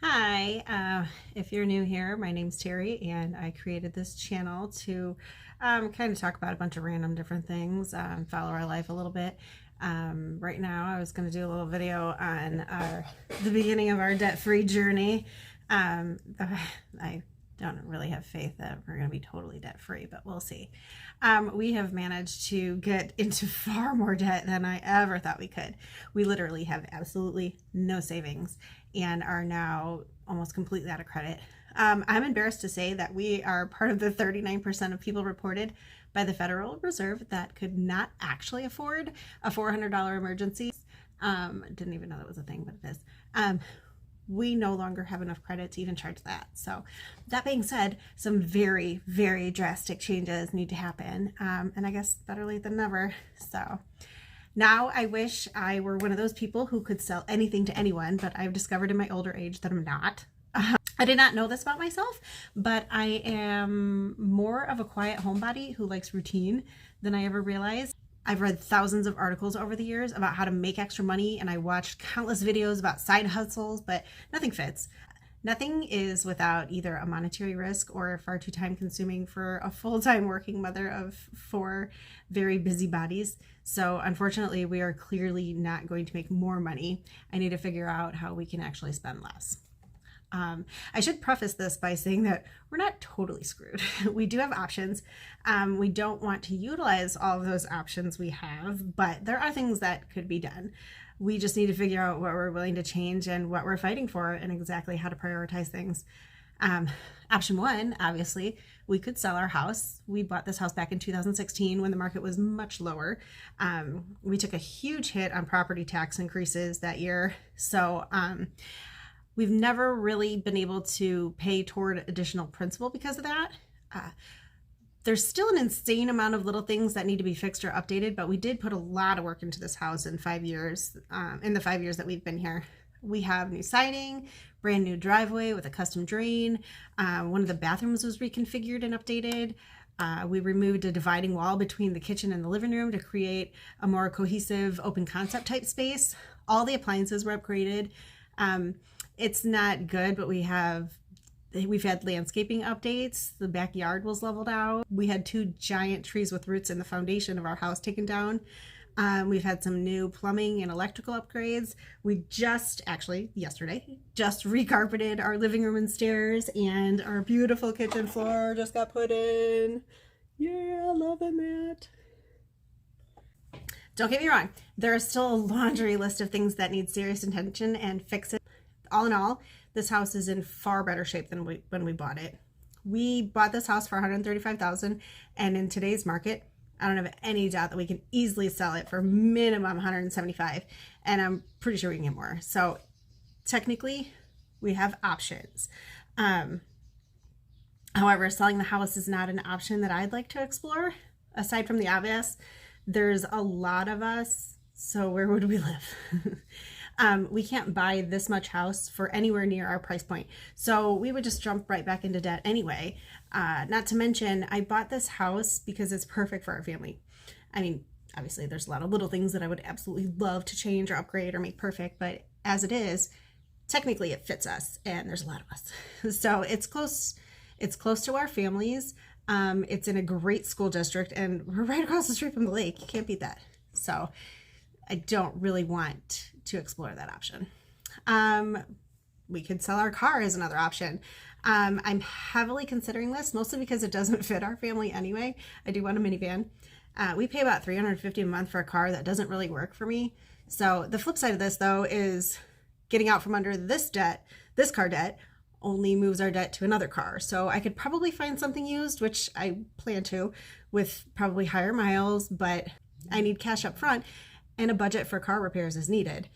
Hi, if you're new here, my name's Terry, and I created this channel to kind of talk about a bunch of random different things, follow our life a little bit. Right now, I was going to do a little video on the beginning of our debt-free journey. I don't really have faith that we're going to be totally debt-free, but we'll see. We have managed to get into far more debt than I ever thought we could. We literally have absolutely no savings and are now almost completely out of credit. I'm embarrassed to say that we are part of the 39% of people reported by the Federal Reserve that could not actually afford a $400 emergency. Didn't even know that was a thing, but it is. We no longer have enough credit to even charge that. So that being said, some very, very drastic changes need to happen. And I guess better late than never. So now I wish I were one of those people who could sell anything to anyone, but I've discovered in my older age that I'm not. I did not know this about myself, but I am more of a quiet homebody who likes routine than I ever realized. I've read thousands of articles over the years about how to make extra money, and I watched countless videos about side hustles, but nothing fits. Nothing is without either a monetary risk or far too time consuming for a full-time working mother of 4 very busy bodies. So unfortunately, we are clearly not going to make more money. I need to figure out how we can actually spend less. I should preface this by saying that we're not totally screwed. We do have options. We don't want to utilize all of those options we have, but there are things that could be done. We just need to figure out what we're willing to change and what we're fighting for and exactly how to prioritize things. Option 1, obviously, we could sell our house. We bought this house back in 2016 when the market was much lower. We took a huge hit on property tax increases that year. So, we've never really been able to pay toward additional principal because of that. There's still an insane amount of little things that need to be fixed or updated, but we did put a lot of work into this house in 5 years, in the 5 years that we've been here. We have new siding, brand new driveway with a custom drain. One of the bathrooms was reconfigured and updated. We removed a dividing wall between the kitchen and the living room to create a more cohesive open concept type space. All the appliances were upgraded. It's not good, but we've had landscaping updates. The backyard was leveled out. We had 2 giant trees with roots in the foundation of our house taken down. We've had some new plumbing and electrical upgrades. We actually yesterday, recarpeted our living room and stairs, and our beautiful kitchen floor just got put in. Yeah, loving that. Don't get me wrong, there is still a laundry list of things that need serious attention and fixes. All in all, this house is in far better shape than when we bought it. We bought this house for $135,000, and in today's market, I don't have any doubt that we can easily sell it for minimum $175,000, and I'm pretty sure we can get more. So technically, we have options. However, selling the house is not an option that I'd like to explore. Aside from the obvious, there's a lot of us, so where would we live? We can't buy this much house for anywhere near our price point. So we would just jump right back into debt anyway. Not to mention, I bought this house because it's perfect for our family. I mean, obviously there's a lot of little things that I would absolutely love to change or upgrade or make perfect, but as it is, technically it fits us, and there's a lot of us. So it's close to our families. It's in a great school district, and we're right across the street from the lake. You can't beat that. So I don't really want to explore that option. We could sell our car as another option. I'm heavily considering this, mostly because it doesn't fit our family anyway. I do want a minivan. We pay about $350 a month for a car that doesn't really work for me. So the flip side of this, though, is getting out from under this car debt only moves our debt to another car. So I could probably find something used, which I plan to, with probably higher miles, but I need cash up front, and a budget for car repairs is needed.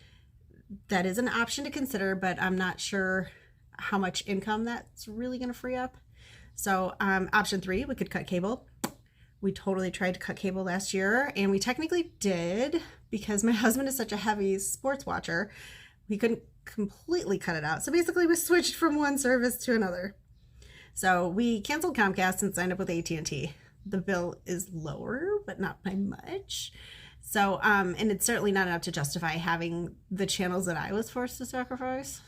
That is an option to consider, but I'm not sure how much income that's really going to free up. So option 3, we could cut cable. We totally tried to cut cable last year, and we technically did because my husband is such a heavy sports watcher. We couldn't completely cut it out. So basically we switched from one service to another. So we canceled Comcast and signed up with AT&T. The bill is lower, but not by much. So, and it's certainly not enough to justify having the channels that I was forced to sacrifice.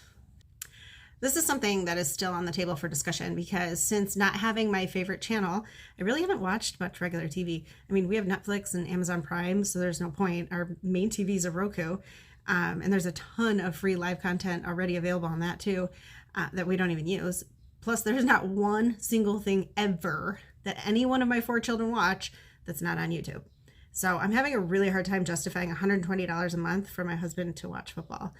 This is something that is still on the table for discussion because since not having my favorite channel, I really haven't watched much regular TV. I mean, we have Netflix and Amazon Prime, so there's no point. Our main TV is a Roku, and there's a ton of free live content already available on that too that we don't even use. Plus, there's not one single thing ever that any one of my 4 children watch that's not on YouTube. So I'm having a really hard time justifying $120 a month for my husband to watch football.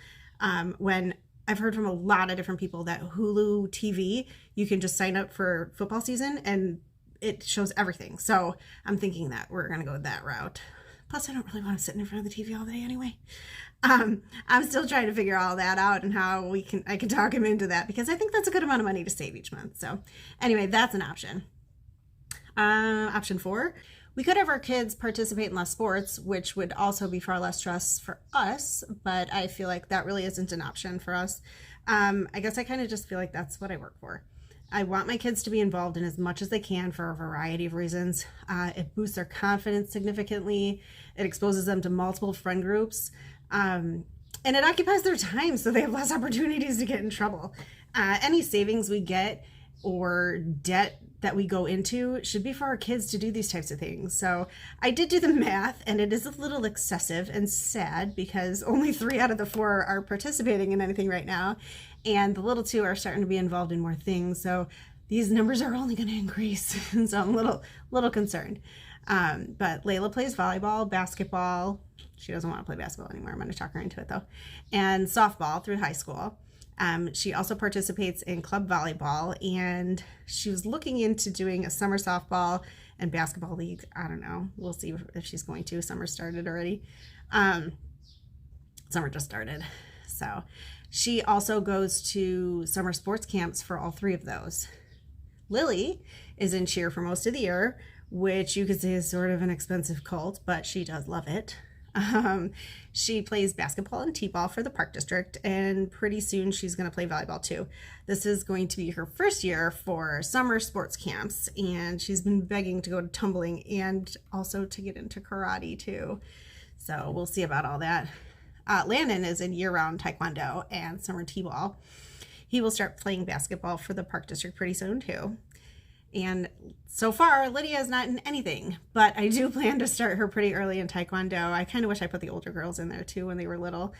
When I've heard from a lot of different people that Hulu TV, you can just sign up for football season and it shows everything. So I'm thinking that we're going to go that route. Plus, I don't really want to sit in front of the TV all day anyway. I'm still trying to figure all that out and how I can talk him into that because I think that's a good amount of money to save each month. So anyway, that's an option. Option 4, we could have our kids participate in less sports, which would also be far less stress for us, but I feel like that really isn't an option for us. I guess I kind of just feel like that's what I work for. I want my kids to be involved in as much as they can for a variety of reasons. It boosts their confidence significantly. It exposes them to multiple friend groups. And it occupies their time so they have less opportunities to get in trouble. Any savings we get or debt that we go into should be for our kids to do these types of things. So I did do the math, and it is a little excessive and sad because only 3 out of the 4 are participating in anything right now, and the little 2 are starting to be involved in more things. So these numbers are only going to increase, and so I'm a little concerned. But Layla plays volleyball, basketball. She doesn't want to play basketball anymore. I'm going to talk her into it though, and softball through high school. She also participates in club volleyball, and she was looking into doing a summer softball and basketball league. I don't know. We'll see if she's going to. Summer started already. Summer just started. So she also goes to summer sports camps for all 3 of those. Lily is in cheer for most of the year, which you could say is sort of an expensive cult, but she does love it. She plays basketball and t-ball for the park district, and pretty soon she's going to play volleyball too. This is going to be her first year for summer sports camps, and she's been begging to go to tumbling and also to get into karate too. So we'll see about all that. Landon is in year-round taekwondo and summer t-ball. He will start playing basketball for the park district pretty soon too. And so far, Lydia is not in anything, but I do plan to start her pretty early in Taekwondo. I kind of wish I put the older girls in there too when they were little.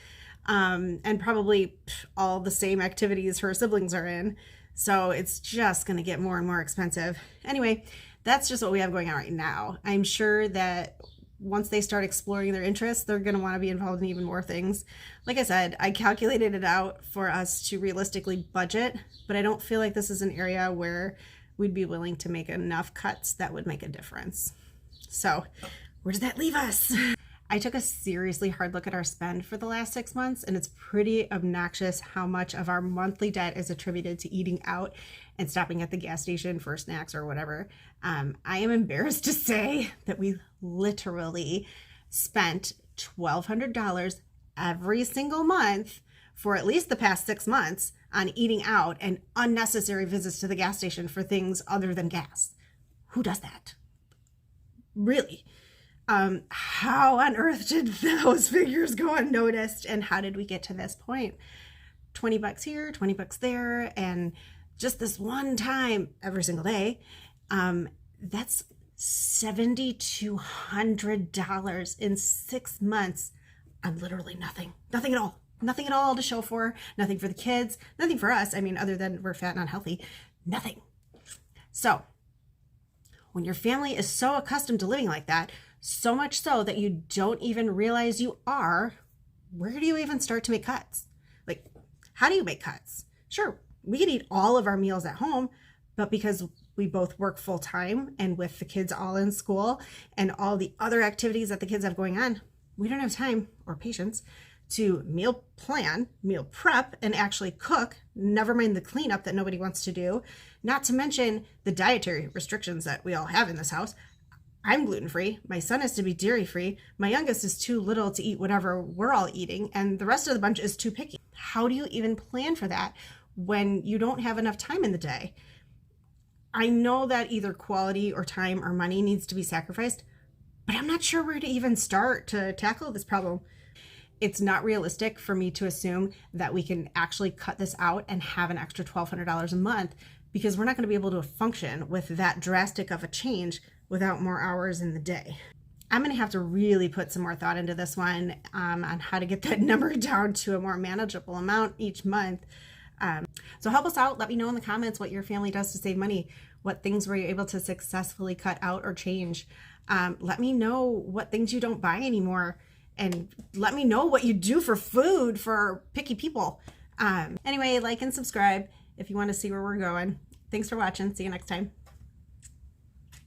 And probably all the same activities her siblings are in. So it's just going to get more and more expensive. Anyway, that's just what we have going on right now. I'm sure that once they start exploring their interests, they're going to want to be involved in even more things. Like I said, I calculated it out for us to realistically budget, but I don't feel like this is an area where we'd be willing to make enough cuts that would make a difference. So where does that leave us? I took a seriously hard look at our spend for the last 6 months, and it's pretty obnoxious how much of our monthly debt is attributed to eating out and stopping at the gas station for snacks or whatever. I am embarrassed to say that we literally spent $1,200 every single month for at least the past 6 months on eating out and unnecessary visits to the gas station for things other than gas. Who does that? Really? How on earth did those figures go unnoticed, and how did we get to this point? $20 here, $20 there, and just this one time every single day, that's $7,200 in 6 months on literally nothing at all. Nothing at all to show for, nothing for the kids, nothing for us. I mean, other than we're fat and unhealthy, nothing. So when your family is so accustomed to living like that, so much so that you don't even realize you are, where do you even start to make cuts? Like, how do you make cuts? Sure, we can eat all of our meals at home, but because we both work full time and with the kids all in school and all the other activities that the kids have going on, we don't have time or patience to meal plan, meal prep, and actually cook, never mind the cleanup that nobody wants to do, not to mention the dietary restrictions that we all have in this house. I'm gluten-free, my son is to be dairy-free, my youngest is too little to eat whatever we're all eating, and the rest of the bunch is too picky. How do you even plan for that when you don't have enough time in the day? I know that either quality or time or money needs to be sacrificed, but I'm not sure where to even start to tackle this problem. it's not realistic for me to assume that we can actually cut this out and have an extra $1,200 a month, because we're not going to be able to function with that drastic of a change without more hours in the day. I'm going to have to really put some more thought into this one on how to get that number down to a more manageable amount each month. So help us out. Let me know in the comments what your family does to save money. What things were you able to successfully cut out or change? Let me know what things you don't buy anymore. And let me know what you do for food for picky people. Anyway, like and subscribe if you want to see where we're going. Thanks for watching. See you next time.